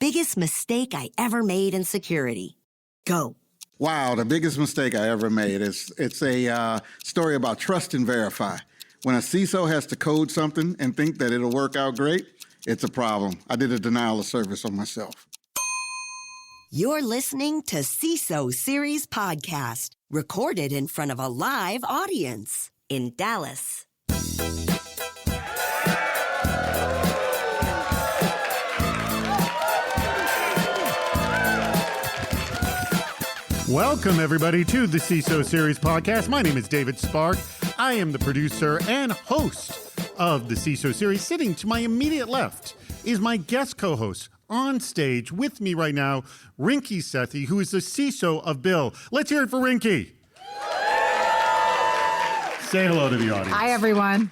biggest mistake I ever made in security. Go. Wow, the biggest mistake I ever made. It's a story about trust and verify. When a CISO has to code something and think that it'll work out great, it's a problem. I did a denial of service on myself. You're listening to CISO Series Podcast, recorded in front of a live audience in Dallas. Welcome, everybody, to the CISO Series Podcast. My name is David Spark. I am the producer and host of the CISO Series. Sitting to my immediate left is my guest co-host on stage with me right now, Rinky Sethi, who is the CISO of Bill. Let's hear it for Rinky. Say hello to the audience. Hi, everyone.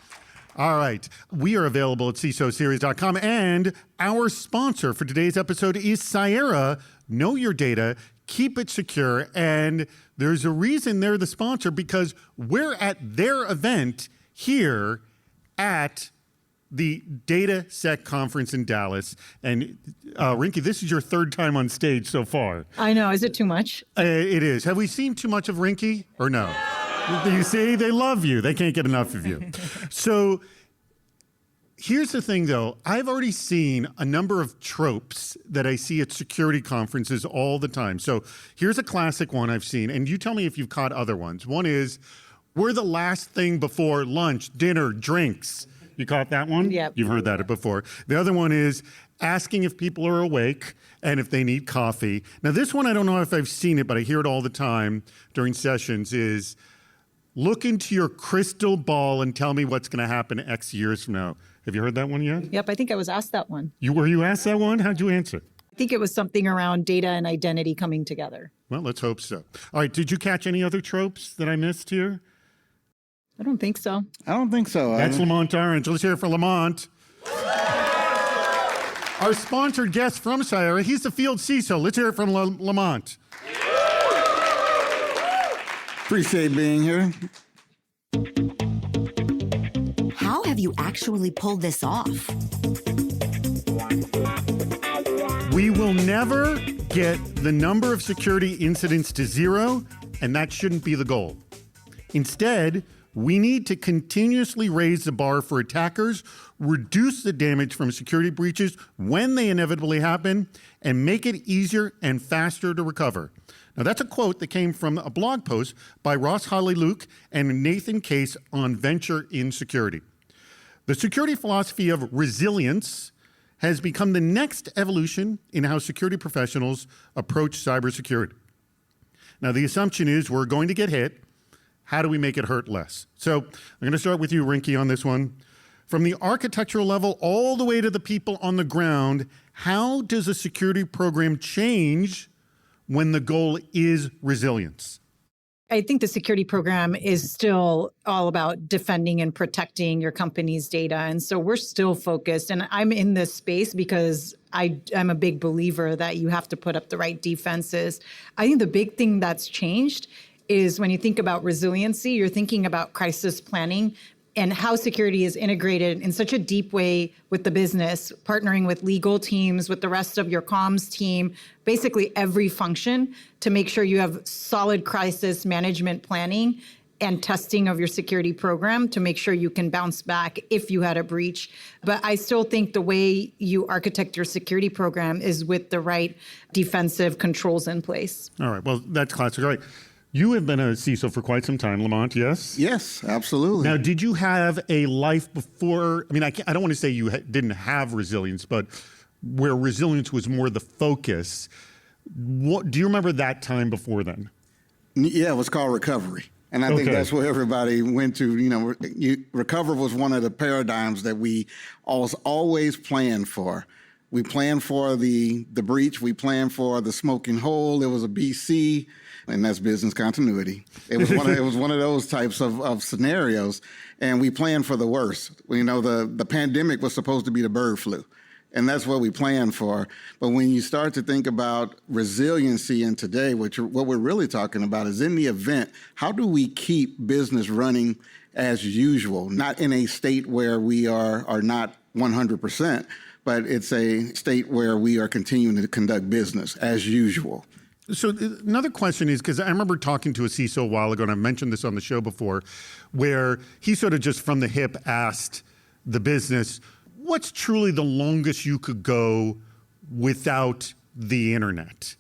All right. We are available at CISOseries.com, and our sponsor for today's episode is Cyera. Know your data. Keep it secure. And there's a reason they're the sponsor, because we're at their event here at the DataSec conference in Dallas. And Rinky, this is your third time on stage so far. I know. Is it too much? It is. Have we seen too much of Rinky or no? You see, they love you. They can't get enough of you. So here's the thing, though. I've already seen a number of tropes that I see at security conferences all the time. So here's a classic one I've seen, and you tell me if you've caught other ones. One is, we're the last thing before lunch, dinner, drinks. You caught that one? Yep. You've heard that before. The other one is asking if people are awake and if they need coffee. Now, this one, I don't know if I've seen it, but I hear it all the time during sessions, is look into your crystal ball and tell me what's going to happen X years from now. Have you heard that one yet? Yep, I think I was asked that one. Were you asked that one? How'd you answer? I think it was something around data and identity coming together. Well, let's hope so. All right, did you catch any other tropes that I missed here? I don't think so. I don't think so. That's Lamont Orange. Let's hear it for Lamont. Our sponsored guest from Cyera, he's the field CISO. Let's hear it from Lamont. Appreciate being here. How have you actually pulled this off? We will never get the number of security incidents to zero, and that shouldn't be the goal. Instead, we need to continuously raise the bar for attackers, reduce the damage from security breaches when they inevitably happen, and make it easier and faster to recover. Now, that's a quote that came from a blog post by Ross Holly-Luke and Nathan Case on Venture in Security. The security philosophy of resilience has become the next evolution in how security professionals approach cybersecurity. Now, the assumption is we're going to get hit. How do we make it hurt less? So I'm going to start with you, Rinky, on this one. From the architectural level all the way to the people on the ground, how does a security program change when the goal is resilience? I think the security program is still all about defending and protecting your company's data. And so we're still focused. And I'm in this space because I'm a big believer that you have to put up the right defenses. I think the big thing that's changed is when you think about resiliency, you're thinking about crisis planning and how security is integrated in such a deep way with the business, partnering with legal teams, with the rest of your comms team, basically every function to make sure you have solid crisis management planning and testing of your security program to make sure you can bounce back if you had a breach. But I still think the way you architect your security program is with the right defensive controls in place. All right, well, that's classic. All right. You have been a CISO for quite some time, Lamont, yes? Yes, absolutely. Now, did you have a life before? I mean, I don't want to say you didn't have resilience, but where resilience was more the focus. What do you remember that time before then? Yeah, it was called recovery. And I think that's where everybody went to. You know, recover was one of the paradigms that we always planned for. We planned for the breach. We planned for the smoking hole. There was a BC. And that's business continuity. It was one of those types of scenarios, and we planned for the worst. You know, the pandemic was supposed to be the bird flu, and that's what we planned for. But when you start to think about resiliency in today, what we're really talking about is in the event, how do we keep business running as usual, not in a state where we are not 100%, but it's a state where we are continuing to conduct business as usual. So another question is, because I remember talking to a CISO a while ago, and I've mentioned this on the show before, where he sort of just from the hip asked the business, what's truly the longest you could go without the internet?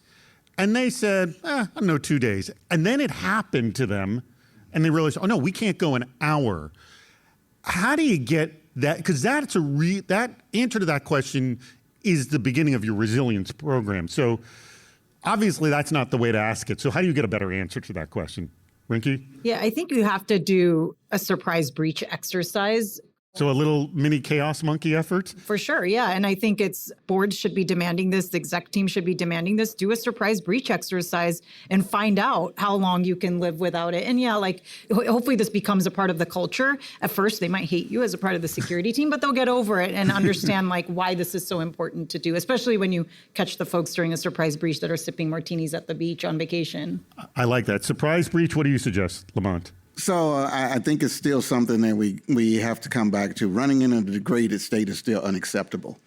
And they said, I don't know, 2 days. And then it happened to them, and they realized, oh no, we can't go an hour. How do you get that? Because that answer to that question is the beginning of your resilience program. So obviously, that's not the way to ask it. So how do you get a better answer to that question? Rinky? Yeah, I think you have to do a surprise breach exercise. So a little mini chaos monkey effort? For sure, yeah. And I think boards should be demanding this, the exec team should be demanding this. Do a surprise breach exercise and find out how long you can live without it. And yeah, hopefully this becomes a part of the culture. At first, they might hate you as a part of the security team, but they'll get over it and understand why this is so important to do, especially when you catch the folks during a surprise breach that are sipping martinis at the beach on vacation. I like that. Surprise breach, what do you suggest, Lamont? So I think it's still something that we have to come back to. Running in a degraded state is still unacceptable.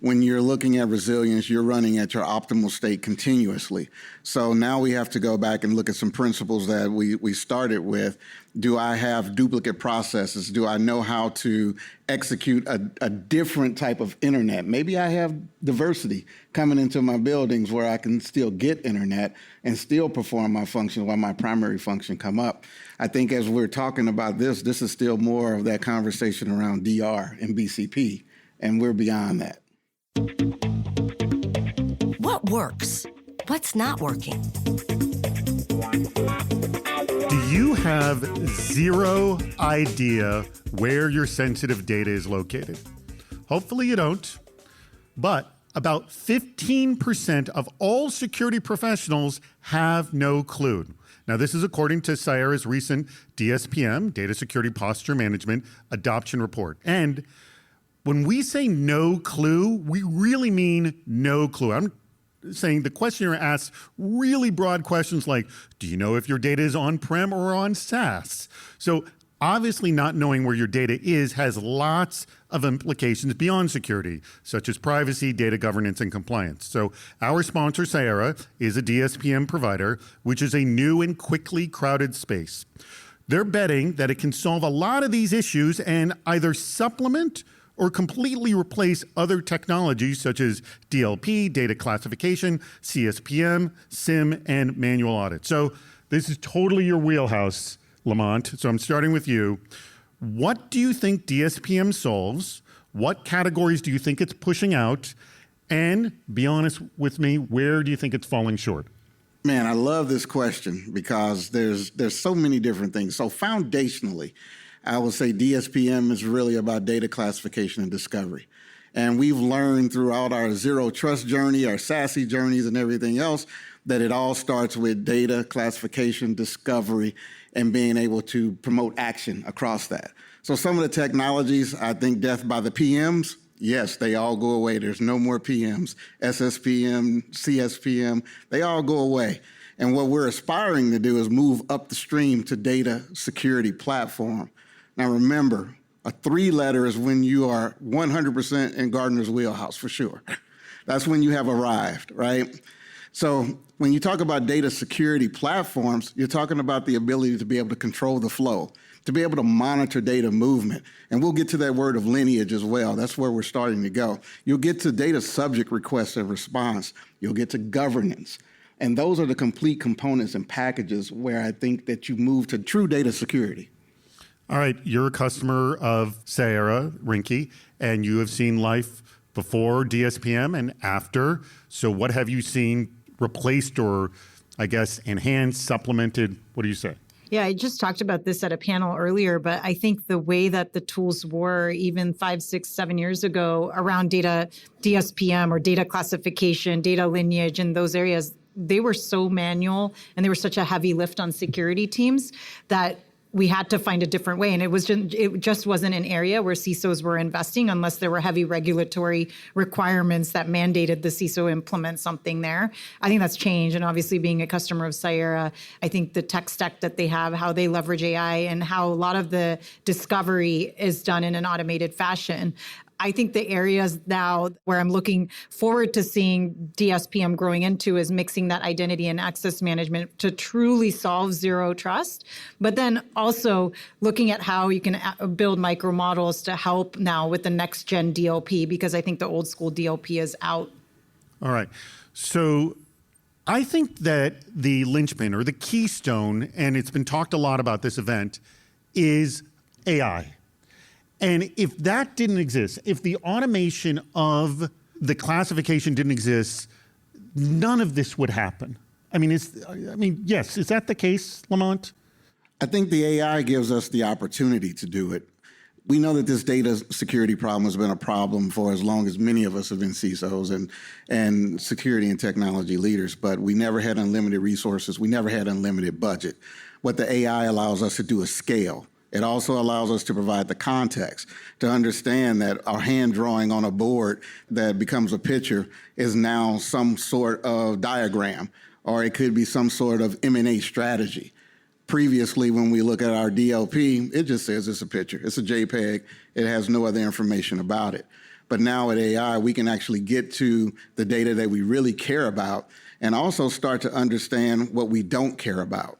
When you're looking at resilience, you're running at your optimal state continuously. So now we have to go back and look at some principles that we started with. Do I have duplicate processes? Do I know how to execute a different type of internet? Maybe I have diversity coming into my buildings where I can still get internet and still perform my function while my primary function come up. I think as we're talking about this is still more of that conversation around DR and BCP, and we're beyond that. What works? What's not working? Do you have zero idea where your sensitive data is located? Hopefully you don't, but about 15% of all security professionals have no clue. Now, this is according to Sierra's recent DSPM, Data Security Posture Management, Adoption Report. And when we say no clue, we really mean no clue. I'm saying the questionnaire asks really broad questions like, do you know if your data is on-prem or on SaaS? So obviously not knowing where your data is has lots of implications beyond security, such as privacy, data governance, and compliance. So our sponsor, Sierra, is a DSPM provider, which is a new and quickly crowded space. They're betting that it can solve a lot of these issues and either supplement or completely replace other technologies such as DLP, data classification, CSPM, SIM, and manual audit. So this is totally your wheelhouse, Lamont. So I'm starting with you. What do you think DSPM solves? What categories do you think it's pushing out? And be honest with me, where do you think it's falling short? Man, I love this question because there's so many different things. So foundationally, I would say DSPM is really about data classification and discovery. And we've learned throughout our zero trust journey, our SASE journeys and everything else, that it all starts with data classification, discovery, and being able to promote action across that. So some of the technologies, I think death by the PMs, yes, they all go away. There's no more PMs, SSPM, CSPM, they all go away. And what we're aspiring to do is move up the stream to data security platform. Now remember, a 3-letter is when you are 100% in Gartner's wheelhouse, for sure. That's when you have arrived, right? So when you talk about data security platforms, you're talking about the ability to be able to control the flow, to be able to monitor data movement. And we'll get to that word of lineage as well. That's where we're starting to go. You'll get to data subject request and response. You'll get to governance. And those are the complete components and packages where I think that you move to true data security. All right, you're a customer of Sierra, Rinky, and you have seen life before DSPM and after. So what have you seen replaced or, I guess, enhanced, supplemented? What do you say? Yeah, I just talked about this at a panel earlier, but I think the way that the tools were even 5, 6, 7 years ago around data DSPM or data classification, data lineage in those areas, they were so manual and they were such a heavy lift on security teams that we had to find a different way. And it just wasn't an area where CISOs were investing unless there were heavy regulatory requirements that mandated the CISO implement something there. I think that's changed. And obviously being a customer of Sierra, I think the tech stack that they have, how they leverage AI and how a lot of the discovery is done in an automated fashion. I think the areas now where I'm looking forward to seeing DSPM growing into is mixing that identity and access management to truly solve zero trust, but then also looking at how you can build micro models to help now with the next gen DLP, because I think the old school DLP is out. All right. So I think that the linchpin or the keystone, and it's been talked a lot about this event, is AI. And if that didn't exist, if the automation of the classification didn't exist, none of this would happen. Yes, is that the case, Lamont? I think the AI gives us the opportunity to do it. We know that this data security problem has been a problem for as long as many of us have been CISOs and security and technology leaders, but we never had unlimited resources. We never had unlimited budget. What the AI allows us to do is scale. It also allows us to provide the context to understand that our hand drawing on a board that becomes a picture is now some sort of diagram, or it could be some sort of M&A strategy. Previously, when we look at our DLP, it just says it's a picture. It's a JPEG. It has no other information about it. But now with AI, we can actually get to the data that we really care about and also start to understand what we don't care about.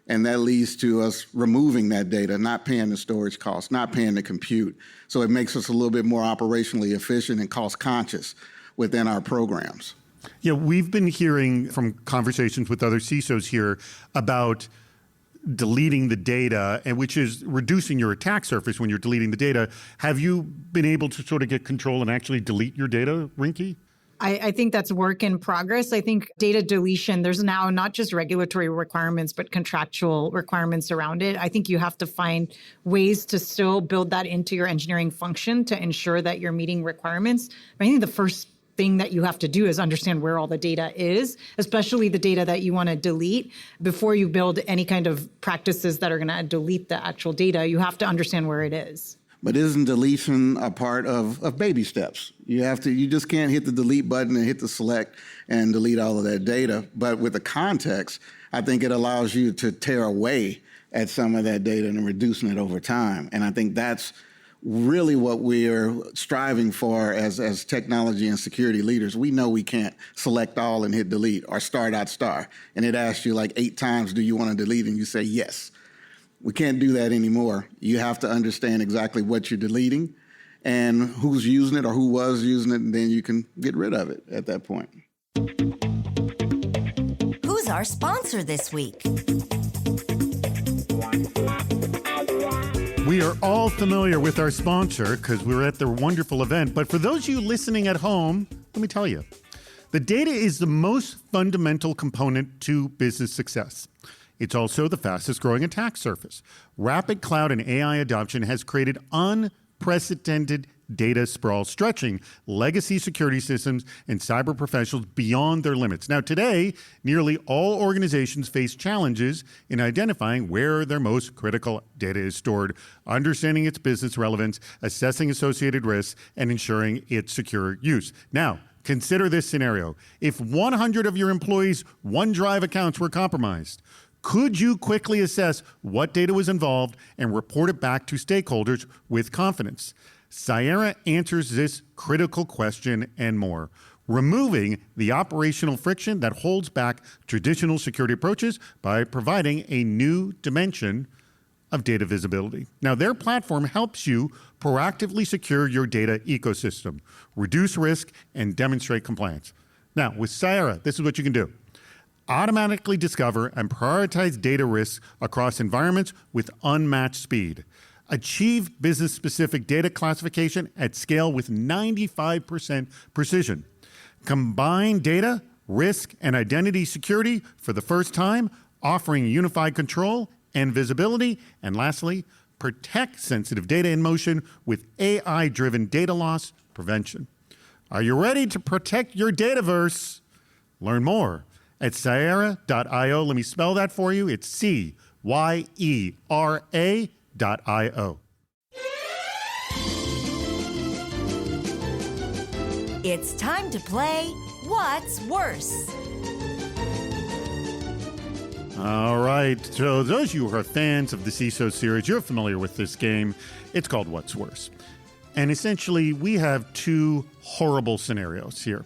And that leads to us removing that data, not paying the storage costs, not paying the compute. So it makes us a little bit more operationally efficient and cost conscious within our programs. Yeah, we've been hearing from conversations with other CISOs here about deleting the data, and which is reducing your attack surface when you're deleting the data. Have you been able to sort of get control and actually delete your data, Rinky? I think that's work in progress. I think data deletion, there's now not just regulatory requirements, but contractual requirements around it. I think you have to find ways to still build that into your engineering function to ensure that you're meeting requirements. I think the first thing that you have to do is understand where all the data is, especially the data that you want to delete. Before you build any kind of practices that are going to delete the actual data, you have to understand where it is. But isn't deletion a part of baby steps? You just can't hit the delete button and hit the select and delete all of that data. But with the context, I think it allows you to tear away at some of that data and reducing it over time. And I think that's really what we're striving for as technology and security leaders. We know we can't select all and hit delete or star. And it asks you like 8 times, do you want to delete? And you say yes. We can't do that anymore. You have to understand exactly what you're deleting and who's using it or who was using it, and then you can get rid of it at that point. Who's our sponsor this week? We are all familiar with our sponsor because we were at their wonderful event. But for those of you listening at home, let me tell you, the data is the most fundamental component to business success. It's also the fastest growing attack surface. Rapid cloud and AI adoption has created unprecedented data sprawl, stretching legacy security systems and cyber professionals beyond their limits. Now, today, nearly all organizations face challenges in identifying where their most critical data is stored, understanding its business relevance, assessing associated risks, and ensuring its secure use. Now, consider this scenario. If 100 of your employees' OneDrive accounts were compromised, could you quickly assess what data was involved and report it back to stakeholders with confidence? Cyera answers this critical question and more, removing the operational friction that holds back traditional security approaches by providing a new dimension of data visibility. Now, their platform helps you proactively secure your data ecosystem, reduce risk, and demonstrate compliance. Now, with Cyera, this is what you can do. Automatically discover and prioritize data risks across environments with unmatched speed. Achieve business-specific data classification at scale with 95% precision. Combine data, risk, and identity security for the first time, offering unified control and visibility. And lastly, protect sensitive data in motion with AI-driven data loss prevention. Are you ready to protect your dataverse? Learn more at Cyera.io. Let me spell that for you. It's CYERA.io. It's time to play What's Worse? All right. So those of you who are fans of the CISO series, you're familiar with this game. It's called What's Worse. And essentially, we have two horrible scenarios here.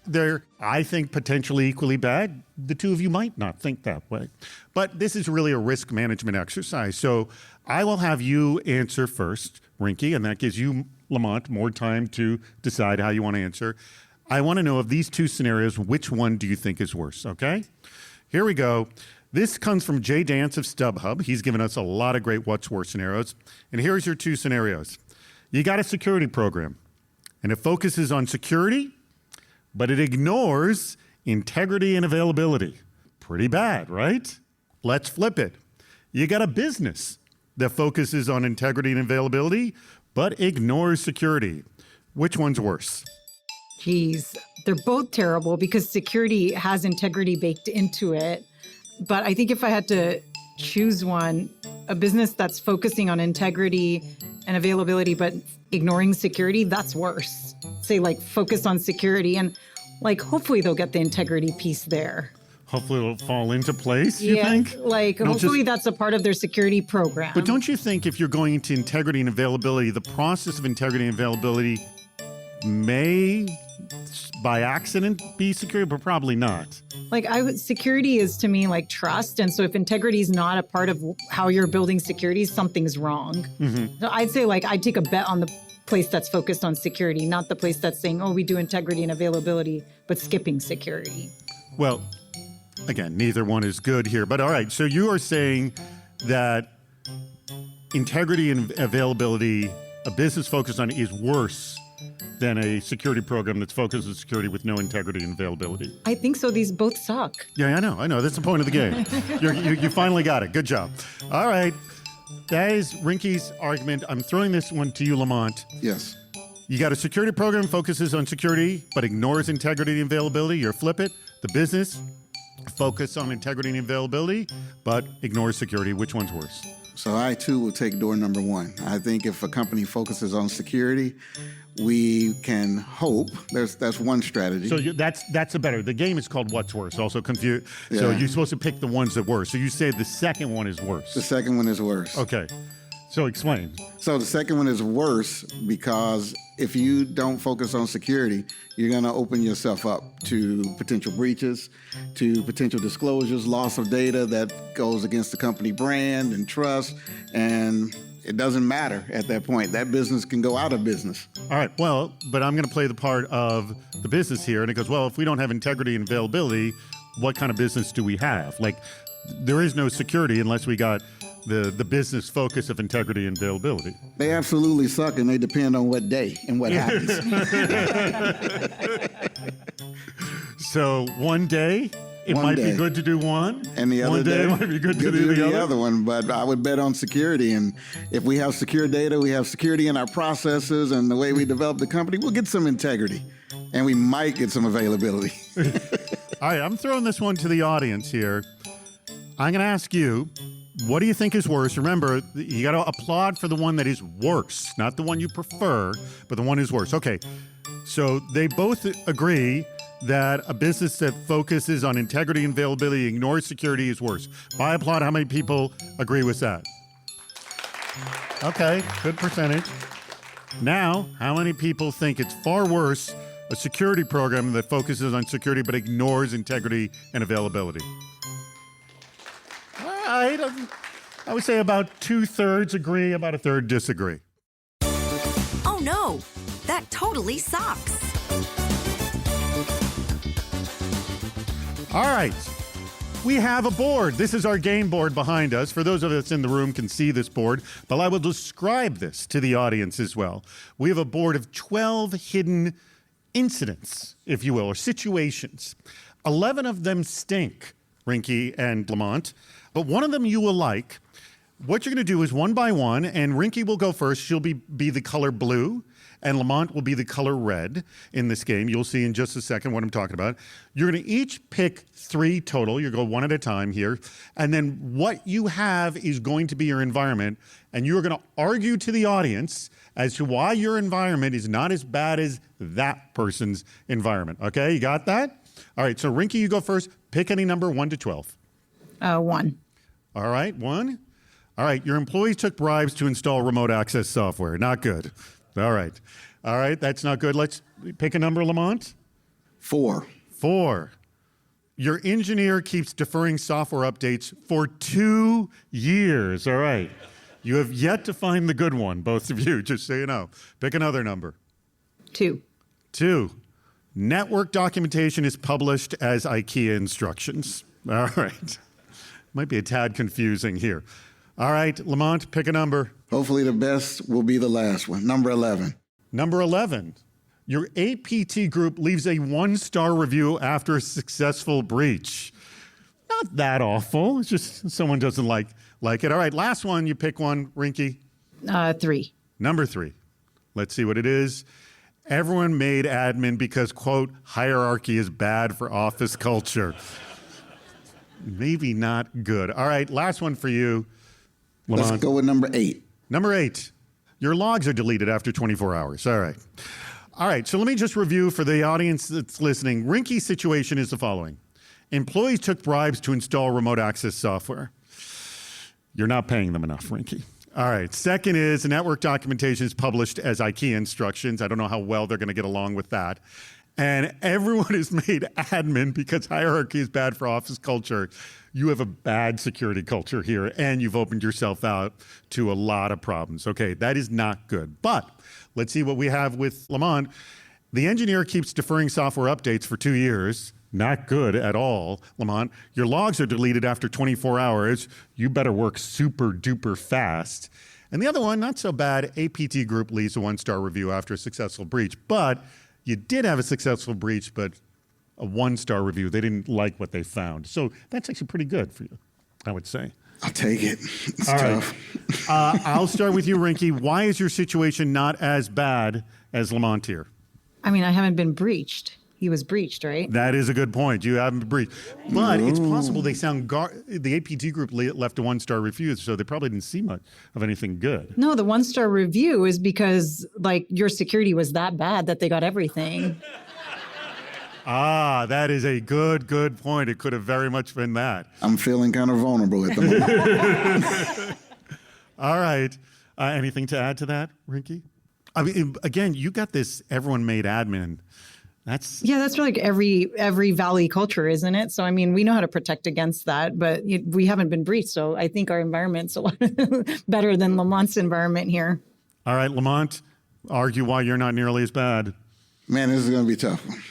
They're, I think, potentially equally bad. The two of you might not think that way. But this is really a risk management exercise. So I will have you answer first, Rinky, and that gives you, Lamont, more time to decide how you want to answer. I want to know, of these two scenarios, which one do you think is worse, okay? Here we go. This comes from Jay Dance of StubHub. He's given us a lot of great what's worse scenarios. And here's your two scenarios. You got a security program, and it focuses on security, but it ignores integrity and availability. Pretty bad, right? Let's flip it. You got a business that focuses on integrity and availability, but ignores security. Which one's worse? Geez, they're both terrible because security has integrity baked into it. But I think if I had to choose one, a business that's focusing on integrity and availability but ignoring security, that's worse. Say, like, focus on security and, like, hopefully they'll get the integrity piece there. Hopefully it'll fall into place, you think? Like, hopefully that's a part of their security program. But don't you think if you're going into integrity and availability, the process of integrity and availability may, by accident, be security, but probably not? Like, security is, to me, like trust. And so if integrity is not a part of how you're building security, something's wrong. Mm-hmm. So I'd say, like, I'd take a bet on the place that's focused on security, not the place that's saying, oh, we do integrity and availability, but skipping security. Well, again, neither one is good here. But all right, so you are saying that integrity and availability, a business focused on it, is worse than a security program that's focused on security with no integrity and availability. I think so. These both suck. Yeah, I know. That's the point of the game. You finally got it. Good job. All right. That is Rinky's argument. I'm throwing this one to you, Lamont. Yes. You got a security program focuses on security but ignores integrity and availability. You're flip it. The business focus on integrity and availability but ignores security. Which one's worse? So I, too, will take door number one. I think if a company focuses on security, we can hope. That's one strategy. So that's a better. The game is called What's Worse. Also confused. Yeah. So you're supposed to pick the ones that worse. So you say the second one is worse. The second one is worse. Okay. So explain. So the second one is worse because if you don't focus on security, you're going to open yourself up to potential breaches, to potential disclosures, loss of data that goes against the company brand and trust, and it doesn't matter at that point. That business can go out of business. All right. Well, but I'm going to play the part of the business here. And it goes, well, if we don't have integrity and availability, what kind of business do we have? Like, there is no security unless we got the business focus of integrity and availability. They absolutely suck, and they depend on what day and what happens. So one day, it might be good to do one, and the other day it might be good to do the other one. But I would bet on security, and if we have secure data, we have security in our processes and the way we develop the company, we'll get some integrity, and we might get some availability. All right, I'm throwing this one to the audience here. I'm going to ask you, what do you think is worse? Remember, you got to applaud for the one that is worse, not the one you prefer, but the one who's worse. Okay, so they both agree that a business that focuses on integrity and availability, ignores security, is worse. By applaud, how many people agree with that? Okay, good percentage. Now, how many people think it's far worse, a security program that focuses on security but ignores integrity and availability? I would say about 2/3 agree, about 1/3 disagree. Oh no, that totally sucks. All right, we have a board. This is our game board behind us. For those of us in the room can see this board, but I will describe this to the audience as well. We have a board of 12 hidden incidents, if you will, or situations. 11 of them stink, Rinky and Lamont, but one of them you will like. What you're going to do is one by one, and Rinky will go first. She'll be the color blue, and Lamont will be the color red in this game. You'll see in just a second what I'm talking about. You're going to each pick 3 total. You go one at a time here. And then what you have is going to be your environment, and you're going to argue to the audience as to why your environment is not as bad as that person's environment. Okay, you got that? All right, so Rinky, you go first. Pick any number 1 to 12. 1. All right, 1. All right, your employees took bribes to install remote access software. Not good. All right. All right, that's not good. Let's pick a number, Lamont. 4. 4. Your engineer keeps deferring software updates for 2 years. All right. You have yet to find the good one, both of you, just so you know. Pick another number. 2. 2. Network documentation is published as IKEA instructions. All right. Might be a tad confusing here. All right, Lamont, pick a number. Hopefully the best will be the last one. Number 11. Number 11. Your APT group leaves a 1-star review after a successful breach. Not that awful. It's just someone doesn't like it. All right, last one. You pick one, Rinky. 3. Number 3. Let's see what it is. Everyone made admin because, quote, hierarchy is bad for office culture. Maybe not good. All right, last one for you, Lamont. Let's go with number 8. Number 8. Your logs are deleted after 24 hours. All right. All right, so let me just review for the audience that's listening. Rinky's situation is the following. Employees took bribes to install remote access software. You're not paying them enough, Rinky. All right, second is the network documentation is published as IKEA instructions. I don't know how well they're going to get along with that. And everyone is made admin because hierarchy is bad for office culture. You have a bad security culture here, and you've opened yourself out to a lot of problems. Okay, that is not good. But let's see what we have with Lamont. The engineer keeps deferring software updates for 2 years. Not good at all, Lamont. Your logs are deleted after 24 hours. You better work super duper fast. And the other one, not so bad. APT Group leaves a 1-star review after a successful breach. But you did have a successful breach, but a 1-star review. They didn't like what they found. So that's actually pretty good for you, I would say. I'll take it. It's all tough. Right. I'll start with you, Rinky. Why is your situation not as bad as Lamont here? I mean, I haven't been breached. He was breached, right? That is a good point. You haven't been breached. But it's possible they sound the APT group left a 1-star review, so they probably didn't see much of anything good. No, the 1-star review is because like your security was that bad that they got everything. That is a good point. It could have very much been that. I'm feeling kind of vulnerable at the moment. All right. Anything to add to that, Rinky? I mean, again, you got this everyone made admin. That's like every Valley culture, isn't it? So, I mean, we know how to protect against that, but we haven't been breached. So I think our environment's a lot better than Lamont's environment here. All right, Lamont, argue why you're not nearly as bad. Man, this is going to be a tough one.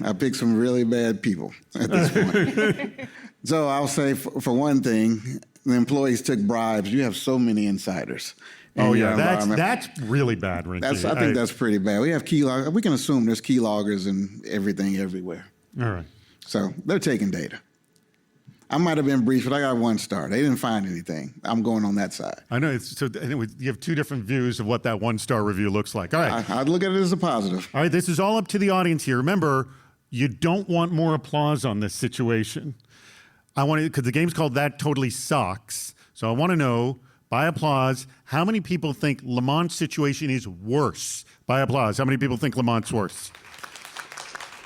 I picked some really bad people at this point. So I'll say, for one thing, the employees took bribes. You have so many insiders. Oh, yeah, that's really bad, Rinky. I think that's pretty bad. We have keyloggers. We can assume there's keyloggers and everything everywhere. All right. So they're taking data. I might have been breached, but I got 1 star. They didn't find anything. I'm going on that side. I know. You have 2 different views of what that 1-star review looks like. All right. I'd look at it as a positive. All right. This is all up to the audience here. Remember, you don't want more applause on this situation. Because the game's called That Totally Sucks. So I want to know, by applause, how many people think Lamont's situation is worse? By applause, how many people think Lamont's worse?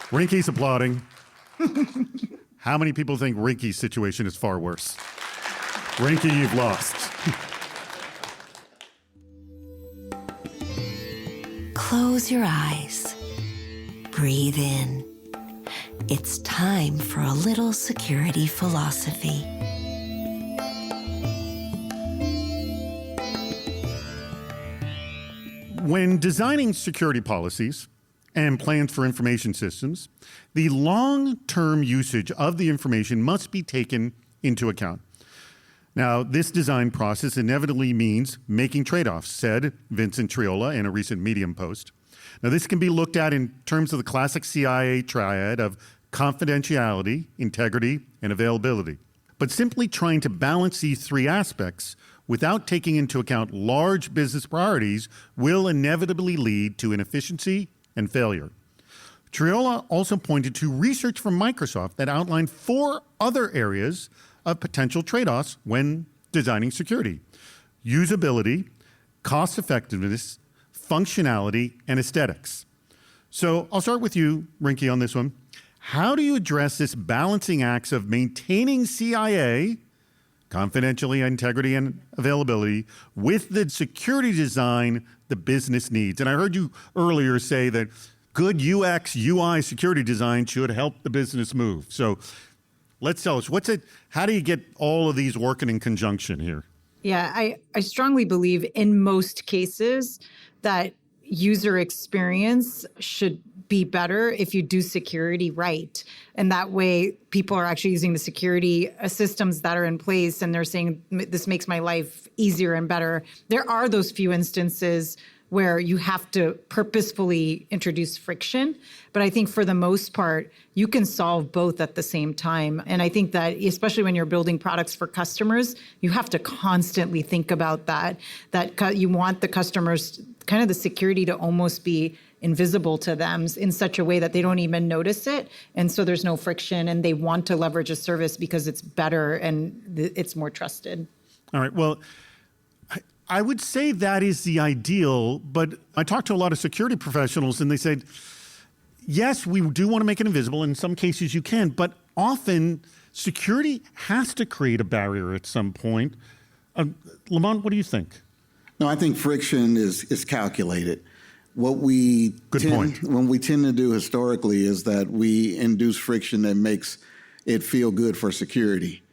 Rinky's applauding. How many people think Rinky's situation is far worse? Rinky, you've lost. Close your eyes. Breathe in. It's time for a little security philosophy. When designing security policies and plans for information systems, the long-term usage of the information must be taken into account. Now, this design process inevitably means making trade-offs, said Vincent Triola in a recent Medium post. Now, this can be looked at in terms of the classic CIA triad of confidentiality, integrity, and availability. But simply trying to balance these 3 aspects without taking into account large business priorities will inevitably lead to inefficiency and failure. Triola also pointed to research from Microsoft that outlined 4 other areas of potential trade-offs when designing security: usability, cost-effectiveness, functionality, and aesthetics. So I'll start with you, Rinky, on this one. How do you address this balancing act of maintaining CIA confidentiality, integrity, and availability with the security design the business needs. And I heard you earlier say that good UX, UI security design should help the business move. So let's tell us, how do you get all of these working in conjunction here? Yeah, I strongly believe in most cases that user experience should be better if you do security right. And that way people are actually using the security systems that are in place and they're saying, this makes my life easier and better. There are those few instances where you have to purposefully introduce friction. But I think for the most part, you can solve both at the same time. And I think that especially when you're building products for customers, you have to constantly think about that you want the customers, kind of the security to almost be invisible to them in such a way that they don't even notice it. And so there's no friction and they want to leverage a service because it's better and it's more trusted. All right. Well, I would say that is the ideal, but I talked to a lot of security professionals and they said, yes, we do want to make it invisible. In some cases you can, but often security has to create a barrier at some point. Lamont, what do you think? No, I think friction is calculated. What we tend to do historically is that we induce friction that makes it feel good for security.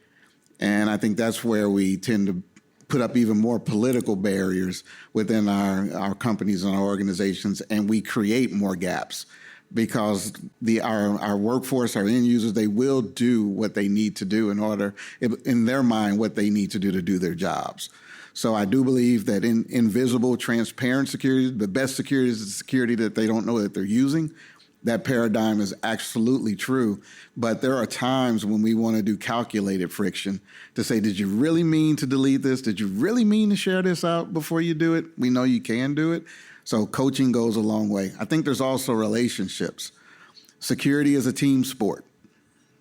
And I think that's where we tend to put up even more political barriers within our companies and our organizations, and we create more gaps because our workforce, our end users, they will do what they need to do in their mind, what they need to do their jobs. So I do believe that in invisible, transparent security, the best security is the security that they don't know that they're using. That paradigm is absolutely true. But there are times when we want to do calculated friction to say, did you really mean to delete this? Did you really mean to share this out before you do it? We know you can do it. So coaching goes a long way. I think there's also relationships. Security is a team sport.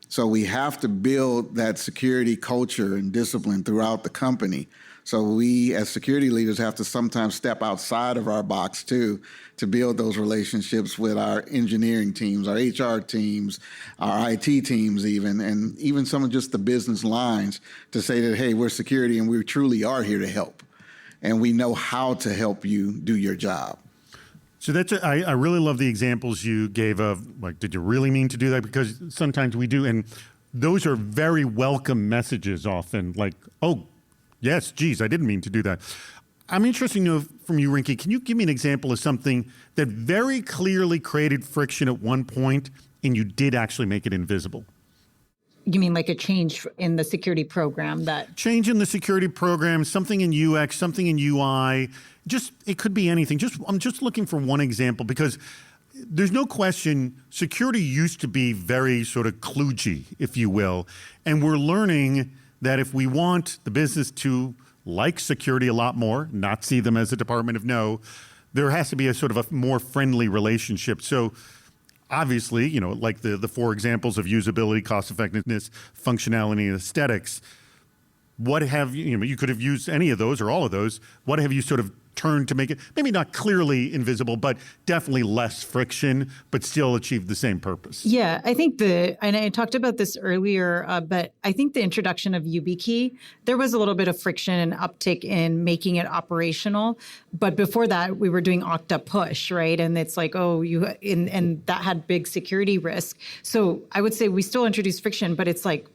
So we have to build that security culture and discipline throughout the company. So we, as security leaders, have to sometimes step outside of our box, too, to build those relationships with our engineering teams, our HR teams, our IT teams even, and even some of just the business lines to say that, hey, we're security and we truly are here to help. And we know how to help you do your job. So I really love the examples you gave of, like, did you really mean to do that? Because sometimes we do, and those are very welcome messages often, like, oh, yes, geez, I didn't mean to do that. I'm interested to know from you, Rinky, can you give me an example of something that very clearly created friction at one point and you did actually make it invisible? You mean like a change in the security program that... Change in the security program, something in UX, something in UI, it could be anything. I'm just looking for one example because there's no question security used to be very sort of kludgy, if you will, and we're learning that if we want the business to like security a lot more, not see them as a department of no, there has to be a sort of a more friendly relationship. So obviously, like the four examples of usability, cost effectiveness, functionality, and aesthetics, you could have used any of those or all of those. What have you sort of turned to make it maybe not clearly invisible, but definitely less friction, but still achieve the same purpose? Yeah, I think and I talked about this earlier, but I think the introduction of YubiKey, there was a little bit of friction and uptick in making it operational. But before that, we were doing Okta push, right? And it's like, and that had big security risk. So I would say we still introduce friction, but it's like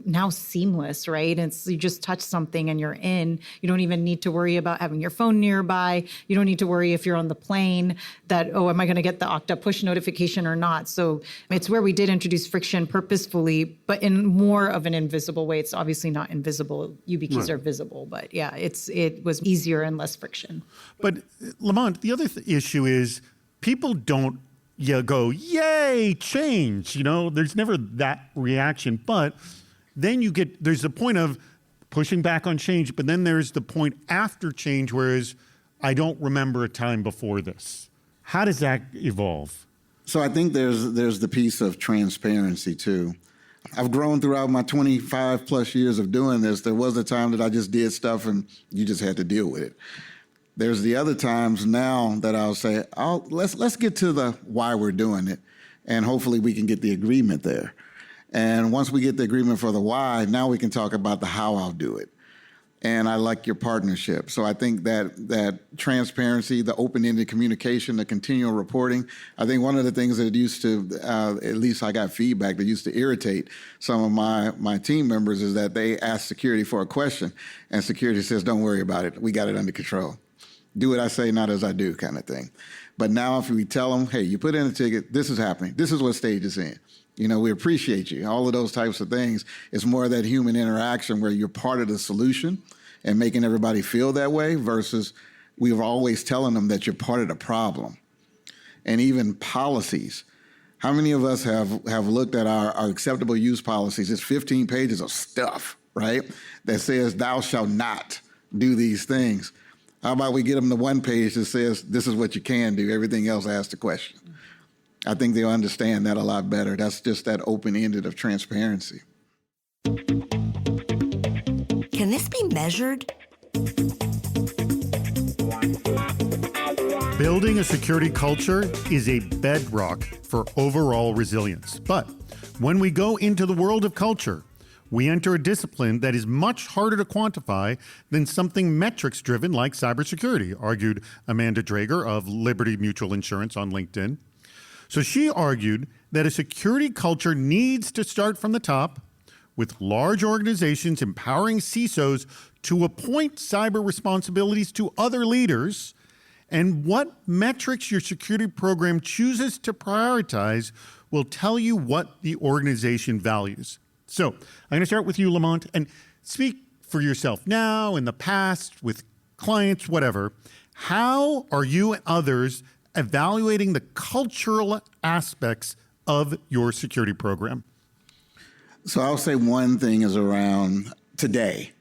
now seamless, right? You just touch something and you're in. You don't even need to worry about having your phone nearby. You don't need to worry if you're on the plane that, am I going to get the Okta push notification or not? So it's where we did introduce friction purposefully, but in more of an invisible way. It's obviously not invisible. YubiKeys are visible, but yeah, it was easier and less friction. But Lamont, the other issue is people don't go, yay, change. There's never that reaction, but then there's the point of pushing back on change, but then there's the point after change, whereas I don't remember a time before this. How does that evolve? So I think there's the piece of transparency too. I've grown throughout my 25 plus years of doing this. There was a time that I just did stuff and you just had to deal with it. There's the other times now that I'll say, let's get to the why we're doing it, and hopefully we can get the agreement there. And once we get the agreement for the why, now we can talk about the how I'll do it. And I like your partnership. So I think that transparency, the open-ended communication, the continual reporting, I think one of the things that used to, at least I got feedback that used to irritate some of my team members is that they ask security for a question and security says, don't worry about it. We got it under control. Do what I say, not as I do kind of thing. But now if we tell them, hey, you put in a ticket, this is happening. This is what stage it's in. We appreciate you. All of those types of things. It's more of that human interaction where you're part of the solution and making everybody feel that way versus we were always telling them that you're part of the problem. And even policies. How many of us have looked at our acceptable use policies? It's 15 pages of stuff, right? That says thou shalt not do these things. How about we get them to one page that says this is what you can do. Everything else asks the question. I think they'll understand that a lot better. That's just that open-ended of transparency. Can this be measured? Building a security culture is a bedrock for overall resilience. But when we go into the world of culture, we enter a discipline that is much harder to quantify than something metrics-driven like cybersecurity, argued Amanda Drager of Liberty Mutual Insurance on LinkedIn. So she argued that a security culture needs to start from the top, with large organizations empowering CISOs to appoint cyber responsibilities to other leaders, and what metrics your security program chooses to prioritize will tell you what the organization values. So I'm going to start with you, Lamont, and speak for yourself now, in the past, with clients, whatever. How are you and others evaluating the cultural aspects of your security program? So I'll say one thing is around today.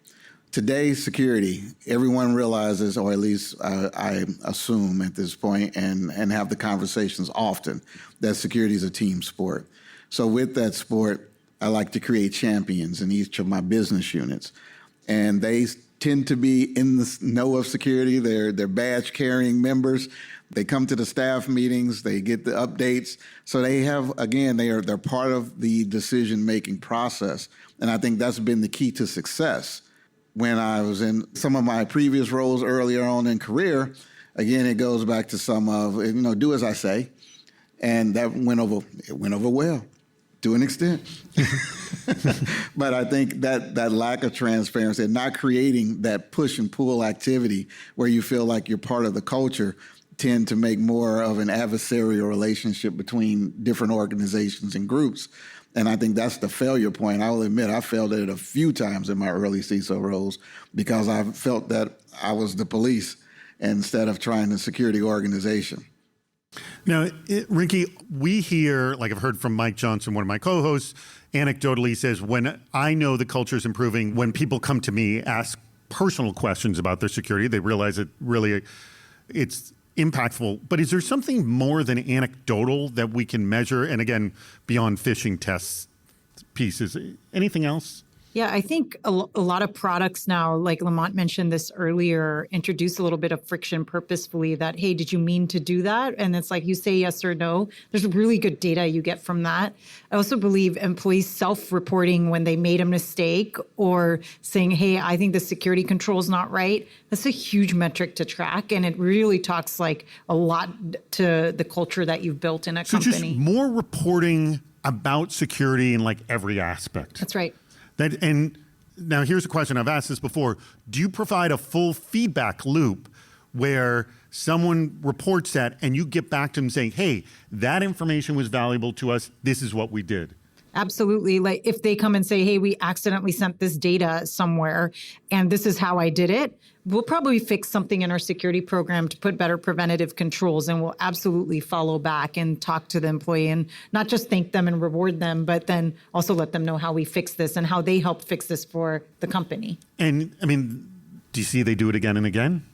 Today's security, everyone realizes, or at least I assume at this point, and have the conversations often, that security is a team sport. So with that sport, I like to create champions in each of my business units. And they tend to be in the know of security. They're badge-carrying members. They come to the staff meetings. They get the updates. So they have, again, they're part of the decision-making process. And I think that's been the key to success. When I was in some of my previous roles earlier on in career, again, it goes back to some of, do as I say. And that went over well to an extent. But I think that lack of transparency and not creating that push and pull activity where you feel like you're part of the culture tend to make more of an adversarial relationship between different organizations and groups. And I think that's the failure point. I will admit I failed at it a few times in my early CISO roles because I felt that I was the police instead of trying to secure the organization. Now, Rinky, we hear, like I've heard from Mike Johnson, one of my co-hosts, anecdotally says, when I know the culture is improving, when people come to me, ask personal questions about their security, they realize it's impactful. But is there something more than anecdotal that we can measure? And again, beyond phishing tests pieces, anything else? Yeah, I think a lot of products now, like Lamont mentioned this earlier, introduce a little bit of friction purposefully that, hey, did you mean to do that? And it's like you say yes or no. There's really good data you get from that. I also believe employees self-reporting when they made a mistake or saying, hey, I think the security control is not right. That's a huge metric to track. And it really talks like a lot to the culture that you've built in a company. So just more reporting about security in like every aspect. That's right. And now here's a question. I've asked this before. Do you provide a full feedback loop where someone reports that and you get back to them saying, hey, that information was valuable to us. This is what we did? Absolutely. Like if they come and say, hey, we accidentally sent this data somewhere and this is how I did it, we'll probably fix something in our security program to put better preventative controls, and we'll absolutely follow back and talk to the employee and not just thank them and reward them, but then also let them know how we fix this and how they help fix this for the company. And I mean, do you see they do it again and again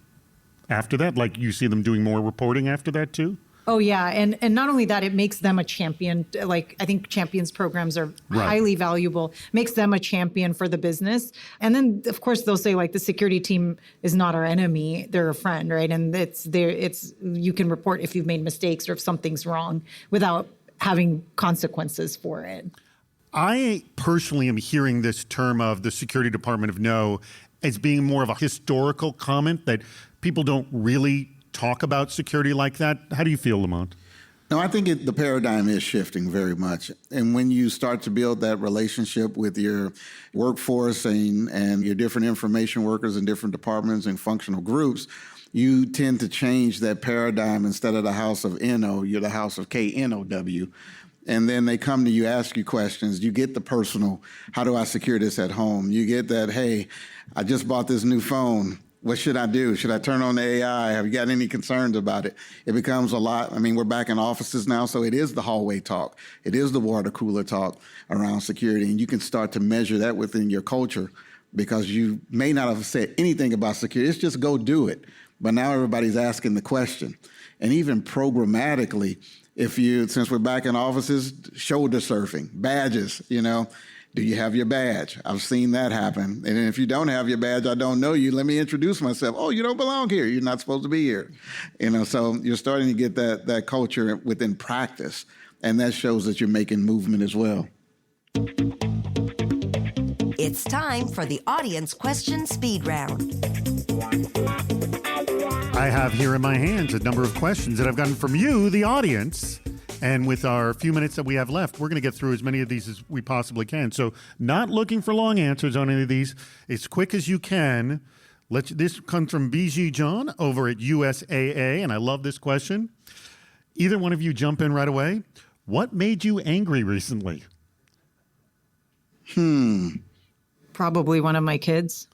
after that? Like you see them doing more reporting after that too? Oh, yeah. And not only that, it makes them a champion. Like, I think champions programs are highly valuable, makes them a champion for the business. And then, of course, they'll say, like, the security team is not our enemy. They're a friend, right? And you can report if you've made mistakes or if something's wrong without having consequences for it. I personally am hearing this term of the security department of no as being more of a historical comment that people don't really talk about security like that. How do you feel, Lamont? No, I think the paradigm is shifting very much. And when you start to build that relationship with your workforce and your different information workers in different departments and functional groups, you tend to change that paradigm. Instead of the house of NO, you're the house of KNOW. And then they come to you, ask you questions. You get the personal, how do I secure this at home? You get that, hey, I just bought this new phone. What should I do? Should I turn on the AI? Have you got any concerns about it? It becomes a lot. I mean, we're back in offices now, so it is the hallway talk. It is the water cooler talk around security. And you can start to measure that within your culture because you may not have said anything about security. It's just go do it. But now everybody's asking the question. And even programmatically, since we're back in offices, shoulder surfing, badges, do you have your badge? I've seen that happen. And if you don't have your badge, I don't know you. Let me introduce myself. Oh, you don't belong here. You're not supposed to be here. So you're starting to get that culture within practice. And that shows that you're making movement as well. It's time for the audience question speed round. I have here in my hands a number of questions that I've gotten from you, the audience. And with our few minutes that we have left, we're going to get through as many of these as we possibly can. So not looking for long answers on any of these. As quick as you can. This comes from BG John over at USAA, and I love this question. Either one of you jump in right away. What made you angry recently? Probably one of my kids.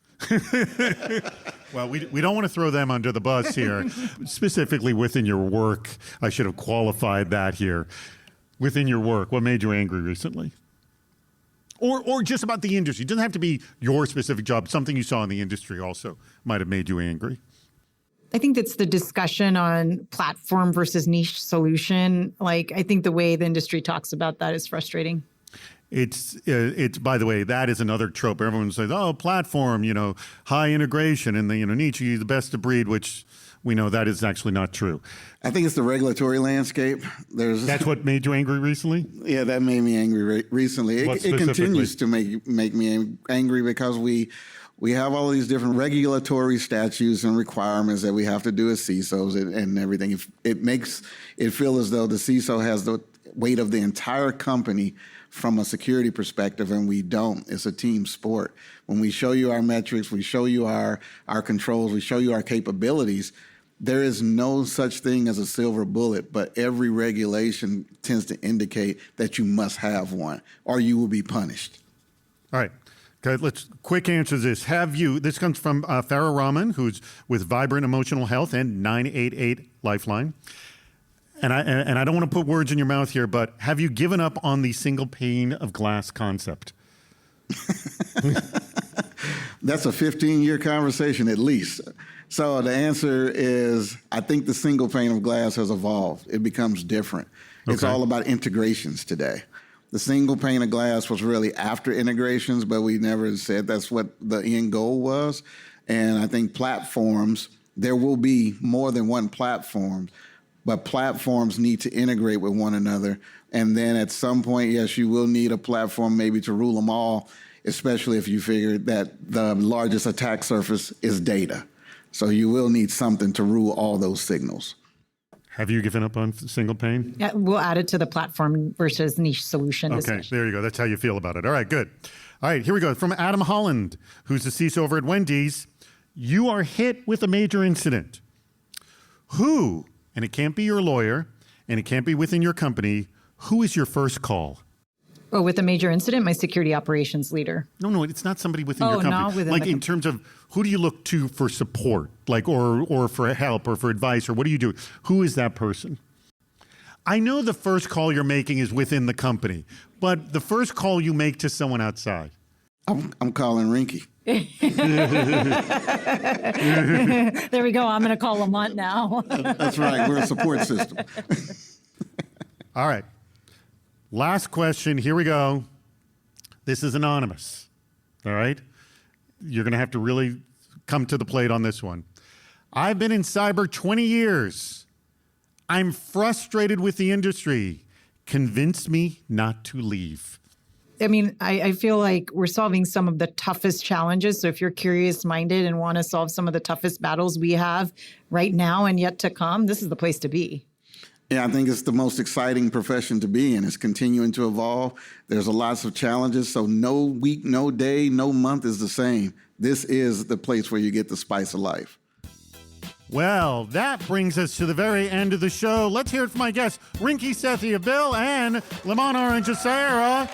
Well, we don't want to throw them under the bus here, specifically within your work. I should have qualified that here. Within your work, what made you angry recently? Or just about the industry. It doesn't have to be your specific job. Something you saw in the industry also might have made you angry. I think it's the discussion on platform versus niche solution. I think the way the industry talks about that is frustrating. It's by the way, that is another trope. Everyone says, oh, platform, high integration, and the niche, the best of breed, which we know that is actually not true. I think it's the regulatory landscape. That's what made you angry recently? Yeah, that made me angry recently. It continues to make me angry because we have all these different regulatory statutes and requirements that we have to do as CISOs and everything. It makes it feel as though the CISO has the weight of the entire company from a security perspective, and we don't. It's a team sport. When we show you our metrics, we show you our controls, we show you our capabilities, there is no such thing as a silver bullet, but every regulation tends to indicate that you must have one or you will be punished. All right. Okay, let's quick answer this. This comes from Farah Rahman, who's with Vibrant Emotional Health and 988 Lifeline. And I don't want to put words in your mouth here, but have you given up on the single pane of glass concept? That's a 15-year conversation at least. So the answer is, I think the single pane of glass has evolved. It becomes different. Okay. It's all about integrations today. The single pane of glass was really after integrations, but we never said that's what the end goal was. And I think platforms, there will be more than one platform, but platforms need to integrate with one another. And then at some point, yes, you will need a platform maybe to rule them all, especially if you figure that the largest attack surface is data. So you will need something to rule all those signals. Have you given up on single pane? Yeah, we'll add it to the platform versus niche solution discussion. Okay, there you go. That's how you feel about it. All right, good. All right, here we go. From Adam Holland, who's the CISO over at Wendy's. You are hit with a major incident. Who, and it can't be your lawyer, and it can't be within your company, who is your first call? Oh, with a major incident, my security operations leader. No, it's not somebody within your company. Not within in terms of who do you look to for support, or for help, or for advice, or what do you do? Who is that person? I know the first call you're making is within the company, but the first call you make to someone outside. I'm calling Rinky. There we go. I'm going to call Lamont now. That's right. We're a support system. All right. Last question. Here we go. This is anonymous. All right? You're going to have to really come to the plate on this one. I've been in cyber 20 years. I'm frustrated with the industry. Convince me not to leave. I mean, I feel like we're solving some of the toughest challenges. So if you're curious minded and want to solve some of the toughest battles we have right now and yet to come, this is the place to be. Yeah, I think it's the most exciting profession to be in. It's continuing to evolve. There's lots of challenges. So no week, no day, no month is the same. This is the place where you get the spice of life. Well, that brings us to the very end of the show. Let's hear it from my guests, Rinki Sethi of Bill and Lamont Orange of Sierra.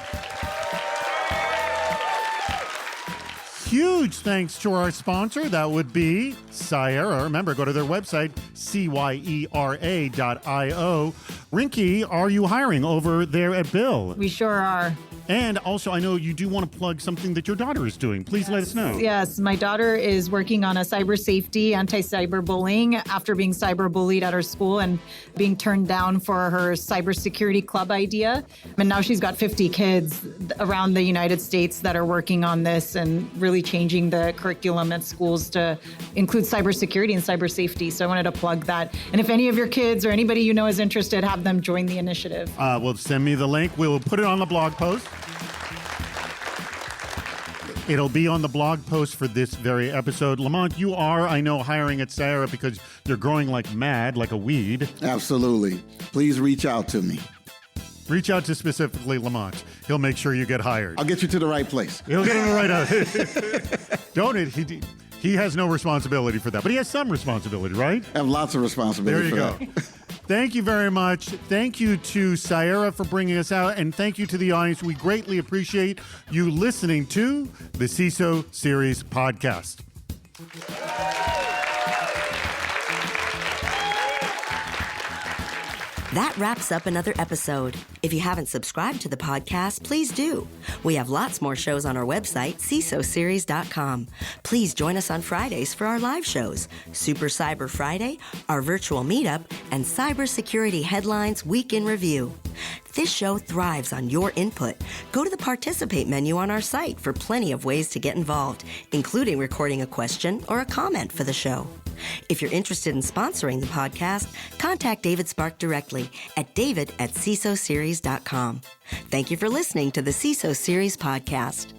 Huge thanks to our sponsor. That would be Sierra. Remember, go to their website, cyera.io. Rinki, are you hiring over there at Bill? We sure are. And also, I know you do want to plug something that your daughter is doing. Please let us know. Yes, my daughter is working on a cyber safety, anti-cyberbullying after being cyberbullied at her school and being turned down for her cybersecurity club idea. And now she's got 50 kids around the United States that are working on this and really changing the curriculum at schools to include cybersecurity and cyber safety. So I wanted to plug that. And if any of your kids or anybody you know is interested, have them join the initiative. Well, send me the link. We'll put it on the blog post. It'll be on the blog post for this very episode. Lamont, you are, I know, hiring at Sierra because you're growing like mad, like a weed. Absolutely. Please reach out to me. Reach out to specifically Lamont. He'll make sure you get hired. I'll get you to the right place. He'll get him the right out. Don't it? He has no responsibility for that, but he has some responsibility, right? I have lots of responsibility. There you go. Thank you very much. Thank you to Sierra for bringing us out, and thank you to the audience. We greatly appreciate you listening to the CISO Series podcast. That wraps up another episode. If you haven't subscribed to the podcast, please do. We have lots more shows on our website, CISOseries.com. Please join us on Fridays for our live shows, Super Cyber Friday, our virtual meetup, and Cybersecurity Headlines Week in Review. This show thrives on your input. Go to the Participate menu on our site for plenty of ways to get involved, including recording a question or a comment for the show. If you're interested in sponsoring the podcast, contact David Spark directly at david@cisoseries.com. Thank you for listening to the CISO Series podcast.